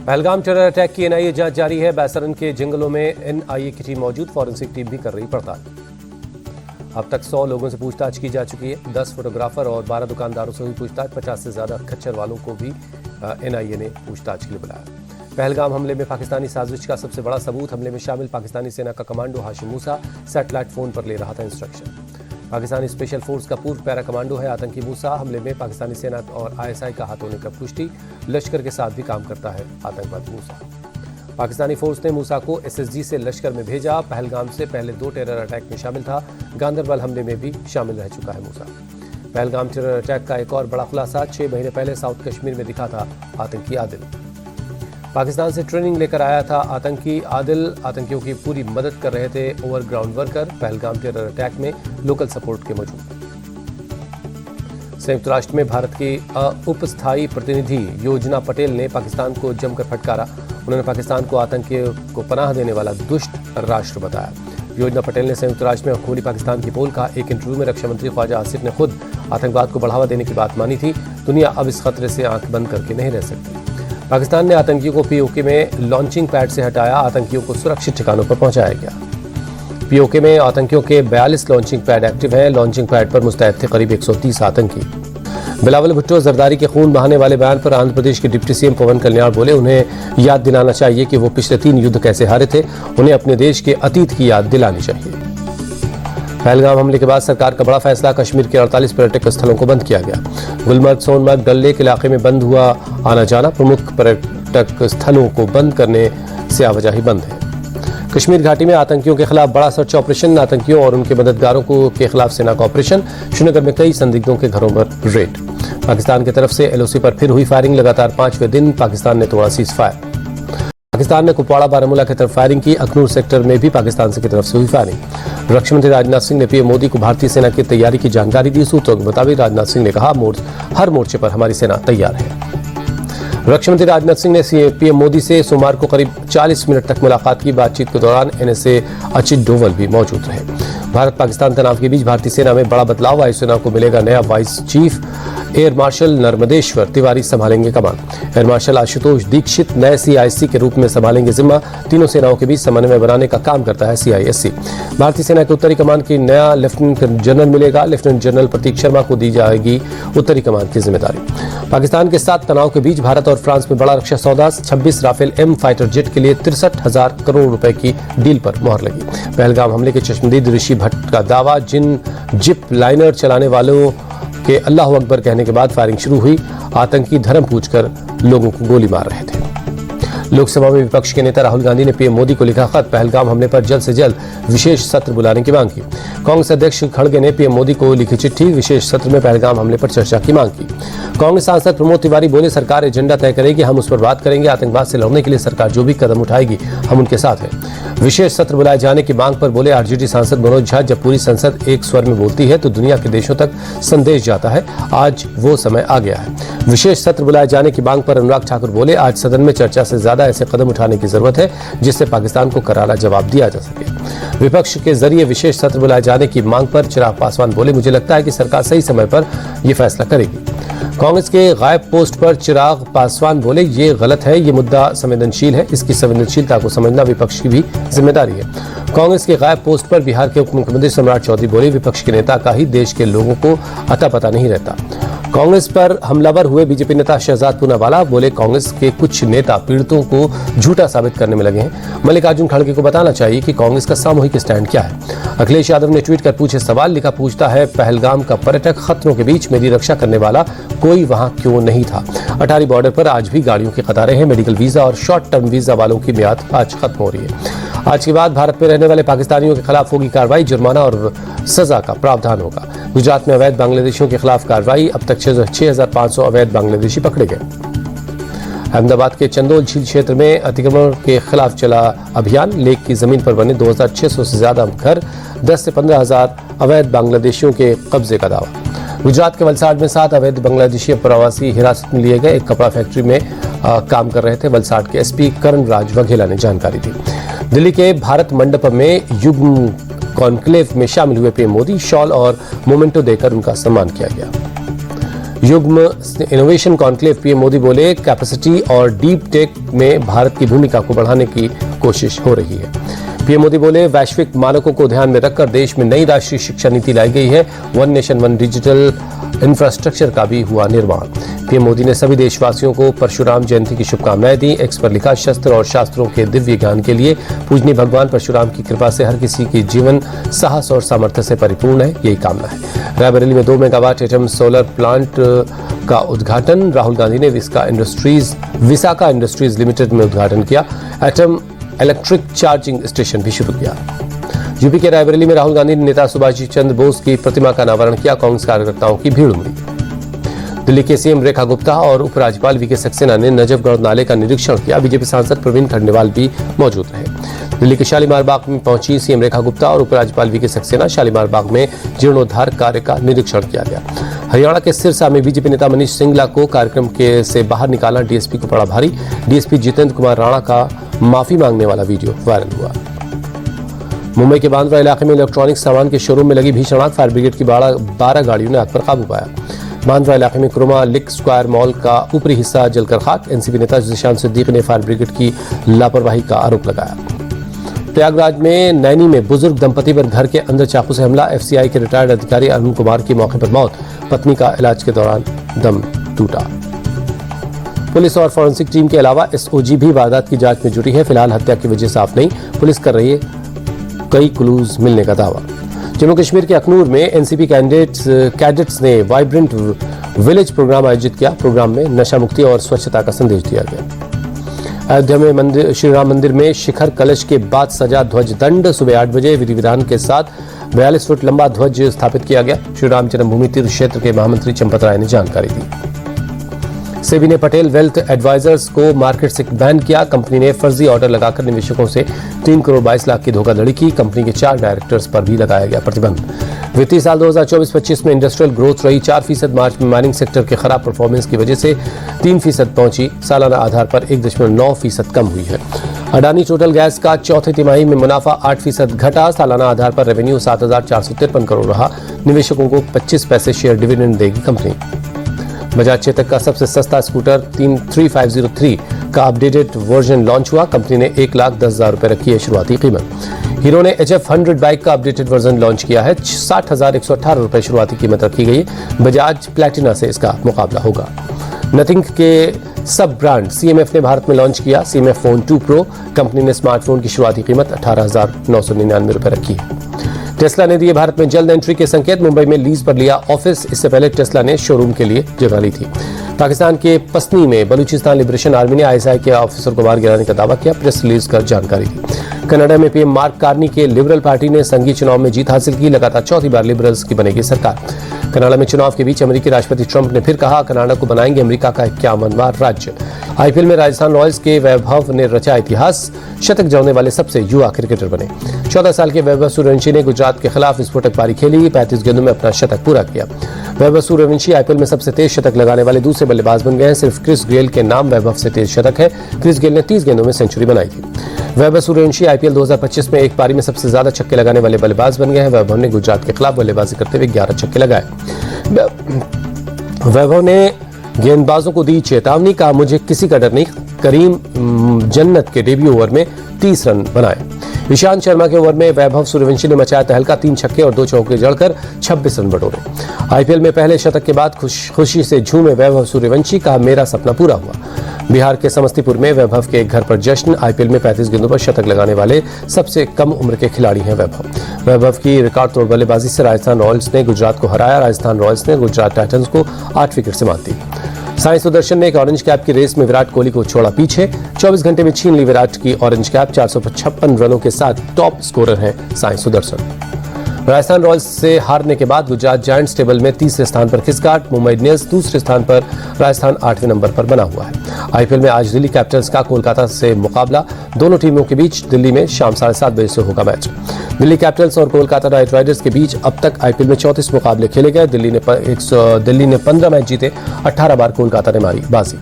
Pahalgam terror attack की NIA जांच जारी है। बैसरन के जंगलों में एनआईए की टीम मौजूद, फॉरेंसिक टीम भी कर रही पड़ताल। अब तक 100 लोगों से पूछताछ की जा चुकी है। 10 फोटोग्राफर और 12 दुकानदारों से हुई पूछताछ। 50 से ज्यादा खच्चर वालों को भी एनआईए ने पूछताछ के लिए बुलाया। पहलगाम हमले में पाकिस्तानी साजिश का सबसे बड़ा सबूत। हमले में शामिल पाकिस्तानी सेना का कमांडो हाशिम मूसा सैटेलाइट फोन पर ले रहा था इंस्ट्रक्शन। पाकिस्तानी स्पेशल फोर्स का पूर्व पैरा कमांडो है आतंकी मूसा। हमले में पाकिस्तानी सेना और आईएसआई का हाथ होने का पुष्टि। लश्कर के साथ भी काम करता है आतंकवादी मूसा। पाकिस्तानी फोर्स ने मूसा को एसएसजी से लश्कर में भेजा। पहलगाम से पहले 2 टेरर अटैक में शामिल था। गांदरबल हमले में भी शामिल रह चुका है मूसा। पहलगाम टेरर अटैक का एक और बड़ा खुलासा, 6 महीने पहले साउथ कश्मीर में दिखा था आतंकी आदिल। पाकिस्तान से ट्रेनिंग लेकर आया था आतंकी आदिल। आतंकियों की पूरी मदद कर रहे थे overground worker. Pahalgam terror attack में लोकल सपोर्ट के मौजूद। संयुक्त राष्ट्र में भारत की उपस्थायी प्रतिनिधि योजना पटेल ने पाकिस्तान को जमकर फटकारा। उन्होंने पाकिस्तान को आतंकियों को पनाह देने वाला दुष्ट राष्ट्र बताया। योजना पटेल ने संयुक्त राष्ट्र में खोली पाकिस्तान की पोल का। एक इंटरव्यू में रक्षा मंत्री ख्वाजा आसिफ ने खुद आतंकवाद को बढ़ावा देने की बात मानी थी। दुनिया अब इस खतरे से आंख बंद करके नहीं रह सकती। पाकिस्तान ने आतंकियों को पीओके में लॉन्चिंग पैड से हटाया। आतंकियों को सुरक्षित ठिकानों पर पहुंचाया गया। पीओके में आतंकियों के 42 लॉन्चिंग पैड एक्टिव हैं। लॉन्चिंग पैड पर मुस्तैद थे करीब 130 आतंकी। बिलावल भुट्टो जरदारी के खून बहाने वाले बयान पर आंध्र प्रदेश के डिप्टी सीएम पवन कल्याण बोले, उन्हें याद दिलाना चाहिए कि वो पिछले 3 युद्ध कैसे हारे थे। उन्हें अपने देश के अतीत की याद दिलानी चाहिए। पहलगाम हमले के बाद सरकार का बड़ा फैसला, कश्मीर के 48 पर्यटक स्थलों को बंद किया गया। गुलमर्ग, सोनमर्ग, डल लेक इलाके में बंद हुआ आना जाना। प्रमुख पर्यटक स्थलों को बंद करने से आवाजाही बंद है। कश्मीर घाटी में आतंकियों के खिलाफ बड़ा सर्च ऑपरेशन। आतंकियों और उनके मददगारों के खिलाफ सेना का ऑपरेशन। श्रीनगर में कई संदिग्धों के घरों पर रेड। पाकिस्तान की तरफ से एलओसी पर फिर हुई फायरिंग। लगातार 5वें दिन पाकिस्तान ने तोड़ा सीज फायर। पाकिस्तान ने कुपवाड़ा बारामूला की तरफ फायरिंग की। अखनूर सेक्टर में भी पाकिस्तान की तरफ से हुई फायरिंग। रक्षा मंत्री राजनाथ सिंह ने पीएम मोदी को भारतीय सेना की तैयारी की जानकारी दी। सूत्रों के मुताबिक राजनाथ सिंह ने कहा, हर मोर्चे पर हमारी सेना तैयार है। रक्षा मंत्री राजनाथ सिंह ने पीएम मोदी से सोमवार को करीब 40 मिनट तक मुलाकात की। बातचीत के दौरान एनएसए अचित डोवल भी मौजूद रहे। भारत पाकिस्तान तनाव के बीच भारतीय सेना में बड़ा बदलाव। वायुसेना को मिलेगा नया vice chief. Air marshal Narmadeshwar Tiwari संभालेंगे कमान। एयर मार्शल आशुतोष दीक्षित नए सीआईएससी के रूप में संभालेंगे जिम्मा। तीनों सेनाओं के बीच समन्वय बनाने का काम करता है सीआईएससी। भारतीय सेना के उत्तरी कमान की नया लेफ्टिनेंट जनरल मिलेगा। लेफ्टिनेंट जनरल प्रतीक शर्मा को दी जाएगी उत्तरी कमान की जिम्मेदारी। पाकिस्तान के साथ तनाव के बीच भारत और फ्रांस में बड़ा रक्षा सौदा। 26 राफेल एम फाइटर जेट के लिए 63,000 करोड़ रुपए की डील पर मोहर लगी। पहलगाम हमले के चश्मदीद ऋषि भट्ट का दावा, जिन जिप लाइनर चलाने वालों के अल्लाह अकबर कहने के बाद फायरिंग शुरू हुई। आतंकी धर्म पूछकर लोगों को गोली मार रहे थे। लोकसभा में विपक्ष के नेता राहुल गांधी ने पीएम मोदी को लिखा खत। पहलगाम हमले पर जल्द से जल्द विशेष सत्र बुलाने की मांग की। कांग्रेस अध्यक्ष खड़गे ने पीएम मोदी को लिखी चिट्ठी। विशेष सत्र में पहलगाम हमले पर चर्चा की मांग की। कांग्रेस सांसद प्रमोद तिवारी बोले, सरकार एजेंडा तय करेगी, हम उस पर बात करेंगे। आतंकवाद से लड़ने के लिए सरकार जो भी कदम उठाएगी हम उनके साथ हैं। विशेष सत्र बुलाए जाने की मांग पर बोले आरजेडी सांसद मनोज झा, जब पूरी संसद एक स्वर में बोलती है तो दुनिया के देशों तक संदेश जाता है। आज वो समय आ गया है। विशेष सत्र बुलाए जाने की मांग पर अनुराग ठाकुर बोले, आज सदन में चर्चा से ज्यादा ऐसे कदम उठाने की जरूरत है जिससे पाकिस्तान को करारा जवाब दिया जा सके। विपक्ष के जरिए विशेष सत्र बुलाए जाने की मांग पर चिराग पासवान बोले, मुझे लगता है कि सरकार सही समय पर यह फैसला करेगी। कांग्रेस के गायब पोस्ट पर चिराग पासवान बोले, ये गलत है, ये मुद्दा संवेदनशील है, इसकी संवेदनशीलता को समझना विपक्ष की भी जिम्मेदारी है। कांग्रेस के गायब पोस्ट पर बिहार के उप मुख्यमंत्री सम्राट चौधरी बोले, विपक्ष के नेता का ही देश के लोगों को अता पता नहीं रहता। कांग्रेस पर हमलावर हुए बीजेपी नेता शहजाद पूनावाला बोले, कांग्रेस के कुछ नेता पीड़ितों को झूठा साबित करने में लगे हैं। मल्लिकार्जुन खड़गे को बताना चाहिए कि कांग्रेस का सामूहिक स्टैंड क्या है। अखिलेश यादव ने ट्वीट कर पूछे सवाल, लिखा, पूछता है पहलगाम का पर्यटक खतरों के बीच मेरी रक्षा करने वाला कोई वहां क्यों नहीं था। अटारी बॉर्डर पर आज भी गाड़ियों की कतारें हैं। मेडिकल वीजा और शॉर्ट टर्म वीजा वालों की मियाद आज खत्म हो रही है। आज के बाद भारत में रहने वाले पाकिस्तानियों के खिलाफ होगी कार्रवाई। जुर्माना और सजा का प्रावधान होगा। गुजरात में अवैध बांग्लादेशियों के खिलाफ कार्रवाई। अब तक 6,500 अवैध बांग्लादेशी पकड़े गए। अहमदाबाद के चंदोल झील क्षेत्र में अतिक्रमण के खिलाफ चला अभियान। लेक की जमीन पर बने 2,600 से ज्यादा घर। 10 से 15,000 अवैध बांग्लादेशियों के कब्जे का दावा। गुजरात के वलसाड में 7 अवैध बांग्लादेशी प्रवासी हिरासत में लिए गए। एक कपड़ा फैक्ट्री में काम कर रहे थे। वलसाड के एसपी करण राज वघेला ने जानकारी दी। दिल्ली के भारत मंडपम में युग्म कॉन्क्लेव में शामिल हुए पीएम मोदी। शॉल और मोमेंटो देकर उनका सम्मान किया गया। युग्म इनोवेशन कॉन्क्लेव पीएम मोदी बोले, कैपेसिटी और डीप टेक में भारत की भूमिका को बढ़ाने की कोशिश हो रही है। पीएम मोदी बोले, वैश्विक मानकों को ध्यान में रखकर देश में नई राष्ट्रीय शिक्षा नीति लाई गई है। One nation one digital infrastructure का भी हुआ निर्माण। पीएम मोदी ने सभी देशवासियों को परशुराम जयंती की शुभकामनाएं दी। एक्स पर लिखा, शस्त्र और शास्त्रों के दिव्य ज्ञान के लिए पूजनीय भगवान परशुराम की कृपा से हर किसी की जीवन साहस और सामर्थ्य से परिपूर्ण है, यही कामना है। रायबरेली में 2 मेगावाट एटम सोलर प्लांट का उद्घाटन, राहुल गांधी ने विसाका इंडस्ट्रीज लिमिटेड में उद्घाटन किया। एटम इलेक्ट्रिक चार्जिंग स्टेशन भी शुरू किया। यूपी के रायबरेली में राहुल गांधी ने नेता सुभाष चंद्र बोस की प्रतिमा का अनावरण किया। कांग्रेस कार्यकर्ताओं की भीड़ उमड़ी। दिल्ली के सीएम रेखा गुप्ता और उपराज्यपाल वीके सक्सेना ने नजफगढ़ नाले का निरीक्षण किया। बीजेपी सांसद प्रवीण खंडेलवाल भी मौजूद रहे। दिल्ली के शालीमार बाग में पहुंची सीएम रेखा गुप्ता और उपराज्यपाल वीके सक्सेना। शालीमार बाग में जीर्णोद्धार कार्य का निरीक्षण किया गया। हरियाणा के सिरसा में बीजेपी नेता मनीष सिंगला को कार्यक्रम से बाहर निकालना डीएसपी को पड़ा भारी। डीएसपी जितेंद्र कुमार राणा का माफी मांगने वाला वीडियो वायरल हुआ। मुंबई के बांद्रा इलाके में इलेक्ट्रॉनिक सामान के शोरूम में लगी भीषण आग, फायर ब्रिगेड की 12 गाड़ियों ने आग पर काबू पाया। बांद्रा इलाके में क्रोमा लिक स्क्वायर मॉल का ऊपरी हिस्सा जलकर खाक। एनसीपी नेता जिशान सिद्दीकी ने फायर ब्रिगेड की लापरवाही का आरोप लगाया। प्रयागराज में नैनी में बुजुर्ग दंपति पर घर के अंदर चाकू से हमला। एफसीआई के रिटायर्ड अधिकारी अरुण कुमार की मौके पर मौत, पत्नी का इलाज के दौरान दम टूटा। पुलिस और फॉरेंसिक टीम के अलावा एसओजी भी वारदात की जांच में जुटी है। फिलहाल हत्या की वजह साफ नहीं, पुलिस कर रही है कई क्लूज मिलने का दावा। जम्मू कश्मीर के अखनूर में एनसीपी कैडेट्स ने वाइब्रेंट विलेज प्रोग्राम आयोजित किया। प्रोग्राम में नशा मुक्ति और स्वच्छता का संदेश दिया गया। अयोध्या में श्री राम मंदिर में शिखर कलश के बाद सजा ध्वज दंड, सुबह 8 बजे विधि विधान के साथ 42 फुट लंबा ध्वज स्थापित किया गया। श्री राम जन्मभूमि तीर्थ क्षेत्र के महामंत्री चंपत राय ने जानकारी दी। सेबी ने पटेल वेल्थ एडवाइजर्स को मार्केट से बैन किया। कंपनी ने फर्जी ऑर्डर लगाकर निवेशकों से 3 करोड़ 22 लाख की धोखाधड़ी की। कंपनी के 4 डायरेक्टर्स पर भी लगाया गया प्रतिबंध। वित्तीय साल 2024-25 में इंडस्ट्रियल ग्रोथ रही 4%। मार्च में माइनिंग सेक्टर के खराब परफॉर्मेंस की वजह से 3% पहुंची। सालाना आधार पर 1.9% कम हुई है। अडानी टोटल गैस का चौथे तिमाही में मुनाफा 8% घटा। सालाना आधार पर रेवेन्यू 7,453 करोड़ रहा। निवेशकों को 25 पैसे शेयर डिविडेंड देगी कंपनी। बजाज चेतक का सबसे सस्ता स्कूटर 3503 का अपडेटेड वर्जन लॉन्च हुआ। कंपनी ने 1,10,000 रुपए रखी है शुरुआती कीमत। हीरो ने HF 100 बाइक का अपडेटेड वर्जन लॉन्च किया है। 60,118 रुपए शुरुआती कीमत रखी गई है। बजाज प्लैटिना से इसका मुकाबला होगा। नथिंग के सब ब्रांड CMF ने भारत में लॉन्च किया। CMF phone 2 pro. कंपनी ने स्मार्टफोन की शुरुआती कीमत 18,999 रुपए रखी है। टेस्ला ने दिए भारत में जल्द एंट्री के संकेत। मुंबई में लीज पर लिया ऑफिस। इससे पहले टेस्ला ने शोरूम के लिए जगह ली थी। पाकिस्तान के पसनी में बलूचिस्तान लिबरेशन आर्मी ने ISI के ऑफिसर को मार गिराने का दावा किया। प्रेस रिलीज कर जानकारी दी। कनाडा में पीएम मार्क कार्नी के लिबरल पार्टी ने संघीय चुनाव में जीत हासिल की। लगातार चौथी बार लिबरल्स की बनेगी सरकार। कनाडा में चुनाव के बीच अमेरिकी राष्ट्रपति ट्रंप ने फिर कहा, कनाडा को बनाएंगे अमेरिका का 51वां राज्य। आईपीएल में राजस्थान रॉयल्स के वैभव ने रचा इतिहास। शतक जड़ने वाले सबसे युवा क्रिकेटर बने। 14 साल के वैभव सूर्यवंशी ने गुजरात के खिलाफ विस्फोटक पारी खेली। 35 गेंदों में अपना शतक पूरा किया। वैभव सूर्यवंशी आईपीएल में सबसे तेज शतक लगाने वाले दूसरे बल्लेबाज बन गए हैं। सिर्फ क्रिस गेल के नाम वैभव से तेज शतक है। क्रिस गेल ने 30 गेंदों में सेंचुरी बनाई थी। वैभव सूर्यवंशी आईपीएल 2025 में एक पारी में सबसे ज्यादा छक्के लगाने वाले बल्लेबाज बन गए हैं। वैभव ने गुजरात के खिलाफ बल्लेबाजी करते हुए 11 छक्के लगाए। वैभव ने गेंदबाजों को दी चेतावनी, कहा मुझे किसी का डर नहीं। करीम जन्नत के डेब्यू ओवर में 30 रन बनाए। ईशांत शर्मा के ओवर में वैभव सूर्यवंशी ने मचाया तहलका। 3 छक्के और 2 चौके जड़कर 26 रन बटोरे। आईपीएल में पहले शतक के बाद खुशी से झूमे वैभव सूर्यवंशी, कहा मेरा सपना पूरा हुआ। बिहार के समस्तीपुर में वैभव के घर पर जश्न। आईपीएल में 35 गेंदों पर शतक लगाने वाले सबसे कम उम्र के खिलाड़ी हैं वैभव। वैभव की रिकॉर्ड तोड़ बल्लेबाजी से राजस्थान रॉयल्स ने गुजरात को हराया। राजस्थान रॉयल्स ने गुजरात टाइटंस को 8 विकेट से मात दी। साई सुदर्शन ने एक ऑरेंज कैप की रेस में विराट कोहली को छोड़ा पीछे। 24 घंटे में छीन ली विराट की ऑरेंज कैप। 456 रनों के साथ टॉप स्कोरर हैं साई सुदर्शन। राजस्थान रॉयल्स से हारने के बाद गुजरात जायंट्स टेबल में तीसरे स्थान पर खिसकाट। मुंबई इंडियंस दूसरे स्थान पर, राजस्थान 8वें नंबर पर बना हुआ है। आईपीएल में आज दिल्ली कैपिटल्स का कोलकाता से मुकाबला। दोनों टीमों के बीच दिल्ली में शाम 7:30 बजे से होगा मैच। दिल्ली कैपिटल्स और कोलकाता नाइट राइडर्स के बीच अब तक आईपीएल में 34 मुकाबले खेले गए। दिल्ली ने 15 मैच जीते, 18 बार कोलकाता ने मारी बाजी।